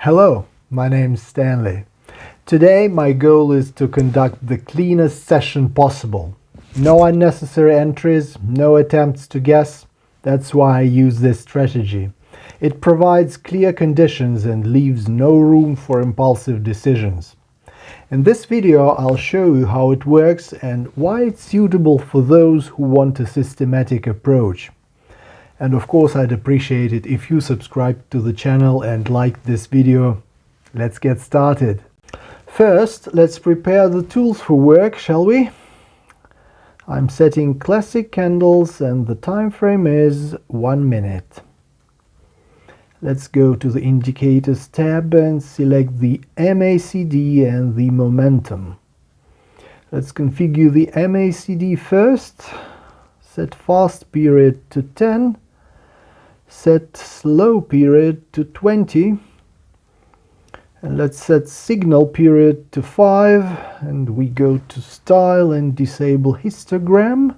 Hello, my name's Stanley. Today my goal is to conduct the cleanest session possible. No unnecessary entries, no attempts to guess. That's why I use this strategy. It provides clear conditions and leaves no room for impulsive decisions. In this video I'll show you how it works and why it's suitable for those who want a systematic approach. And of course, I'd appreciate it if you subscribe to the channel and like this video. Let's get started. First, let's prepare the tools for work, shall we? I'm setting classic candles and the time frame is 1 minute. Let's go to the indicators tab and select the MACD and the momentum. Let's configure the MACD first. Set fast period to 10. Set slow period to 20, and let's set signal period to 5, and we go to style and disable histogram.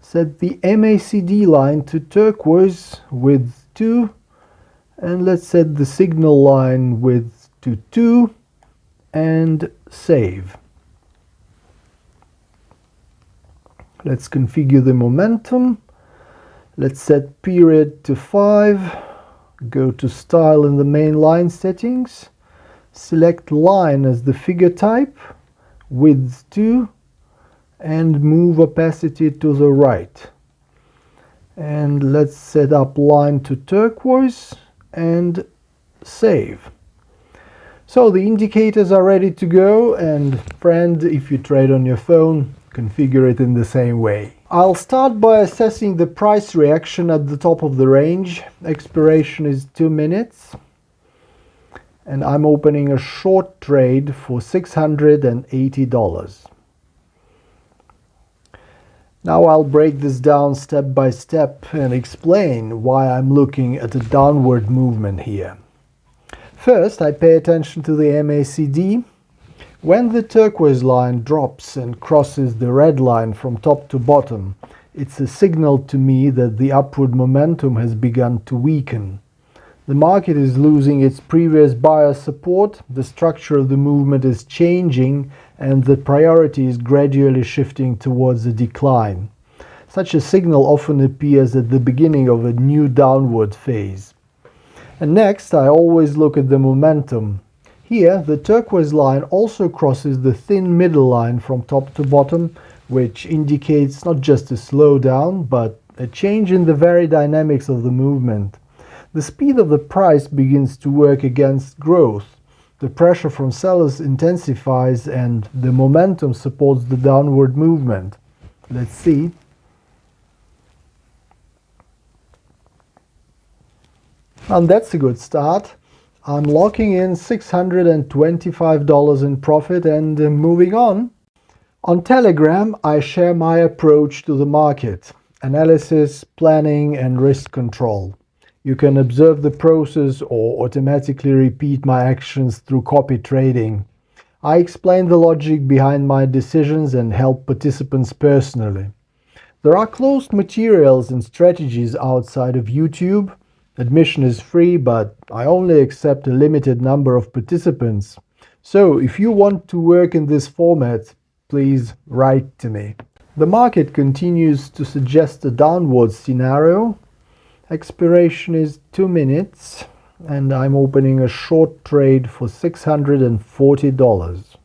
Set the MACD line to turquoise with 2, and let's set the signal line with to 2 and save. Let's configure the momentum. Let's set period to 5, go to style in the main line settings, select line as the figure type, width 2, and move opacity to the right. And let's set up line to turquoise and save. So the indicators are ready to go, and friend, if you trade on your phone, configure it in the same way. I'll start by assessing the price reaction at the top of the range. Expiration is 2 minutes. And I'm opening a short trade for $680. Now I'll break this down step by step and explain why I'm looking at a downward movement here. First, I pay attention to the MACD. When the turquoise line drops and crosses the red line from top to bottom, it's a signal to me that the upward momentum has begun to weaken. The market is losing its previous buyer support, the structure of the movement is changing, and the priority is gradually shifting towards a decline. Such a signal often appears at the beginning of a new downward phase. And next, I always look at the momentum. Here, the turquoise line also crosses the thin middle line from top to bottom, which indicates not just a slowdown, but a change in the very dynamics of the movement. The speed of the price begins to work against growth. The pressure from sellers intensifies and the momentum supports the downward movement. Let's see. And that's a good start. I'm locking in $625 in profit and moving on. On Telegram, I share my approach to the market, analysis, planning, and risk control. You can observe the process or automatically repeat my actions through copy trading. I explain the logic behind my decisions and help participants personally. There are closed materials and strategies outside of YouTube. Admission is free, but I only accept a limited number of participants. So if you want to work in this format, please write to me. The market continues to suggest a downward scenario. Expiration is 2 minutes, and I'm opening a short trade for $640.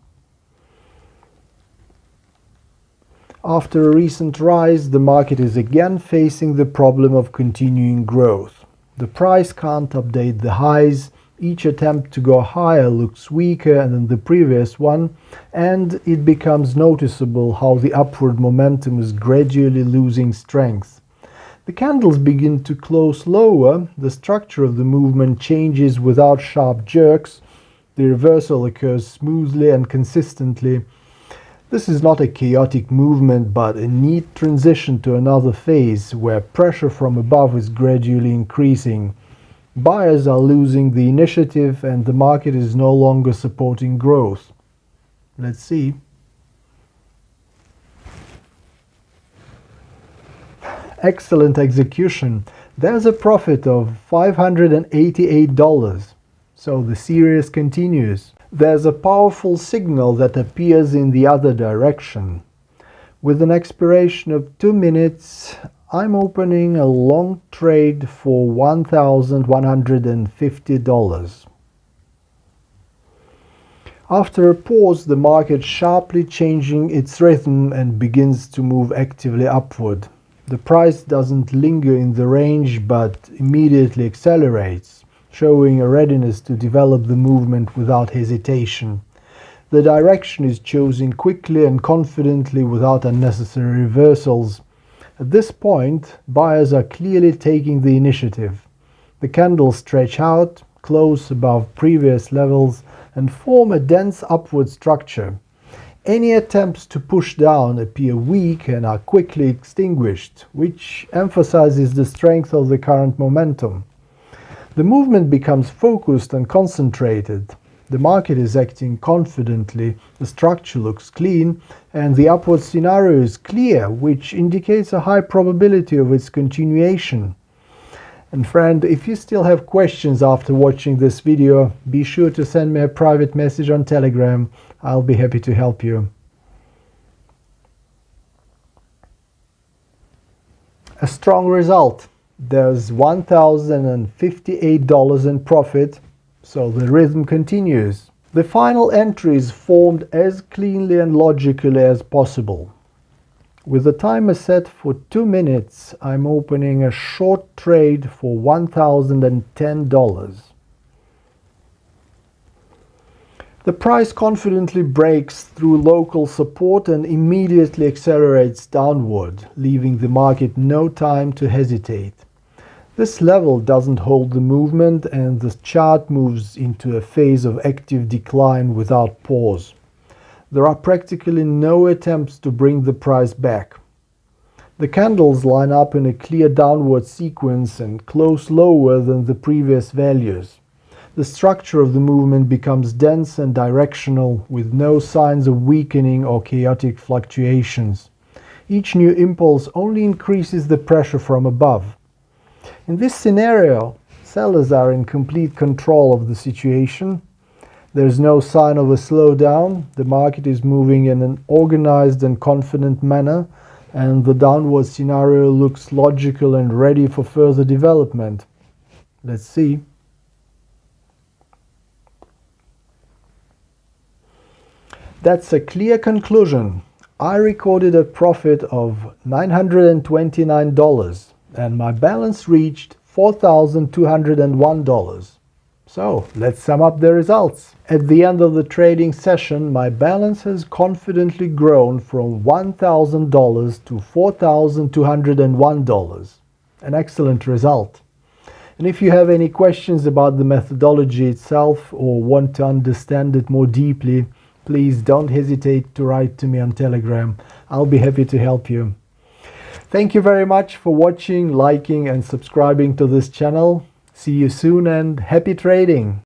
After a recent rise, the market is again facing the problem of continuing growth. The price can't update the highs, each attempt to go higher looks weaker than the previous one, and it becomes noticeable how the upward momentum is gradually losing strength. The candles begin to close lower, the structure of the movement changes without sharp jerks, the reversal occurs smoothly and consistently. This is not a chaotic movement, but a neat transition to another phase where pressure from above is gradually increasing. Buyers are losing the initiative and the market is no longer supporting growth. Let's see. Excellent execution. There's a profit of $588. So the series continues. There's a powerful signal that appears in the other direction. With an expiration of 2 minutes, I'm opening a long trade for $1,150. After a pause, the market sharply changing its rhythm and begins to move actively upward. The price doesn't linger in the range but immediately accelerates, showing a readiness to develop the movement without hesitation. The direction is chosen quickly and confidently without unnecessary reversals. At this point, buyers are clearly taking the initiative. The candles stretch out, close above previous levels, and form a dense upward structure. Any attempts to push down appear weak and are quickly extinguished, which emphasizes the strength of the current momentum. The movement becomes focused and concentrated. The market is acting confidently, the structure looks clean, and the upward scenario is clear, which indicates a high probability of its continuation. And friend, if you still have questions after watching this video, be sure to send me a private message on Telegram. I'll be happy to help you. A strong result. There's $1,058 in profit, so the rhythm continues. The final entry is formed as cleanly and logically as possible. With the timer set for 2 minutes, I'm opening a short trade for $1,010. The price confidently breaks through local support and immediately accelerates downward, leaving the market no time to hesitate. This level doesn't hold the movement and the chart moves into a phase of active decline without pause. There are practically no attempts to bring the price back. The candles line up in a clear downward sequence and close lower than the previous values. The structure of the movement becomes dense and directional, with no signs of weakening or chaotic fluctuations. Each new impulse only increases the pressure from above. In this scenario, sellers are in complete control of the situation. There's no sign of a slowdown. The market is moving in an organized and confident manner, and the downward scenario looks logical and ready for further development. Let's see. That's a clear conclusion. I recorded a profit of $929 and my balance reached $4,201. So let's sum up the results. At the end of the trading session, my balance has confidently grown from $1,000 to $4,201. An excellent result. And if you have any questions about the methodology itself or want to understand it more deeply, please don't hesitate to write to me on Telegram. I'll be happy to help you. Thank you very much for watching, liking, and subscribing to this channel. See you soon and happy trading!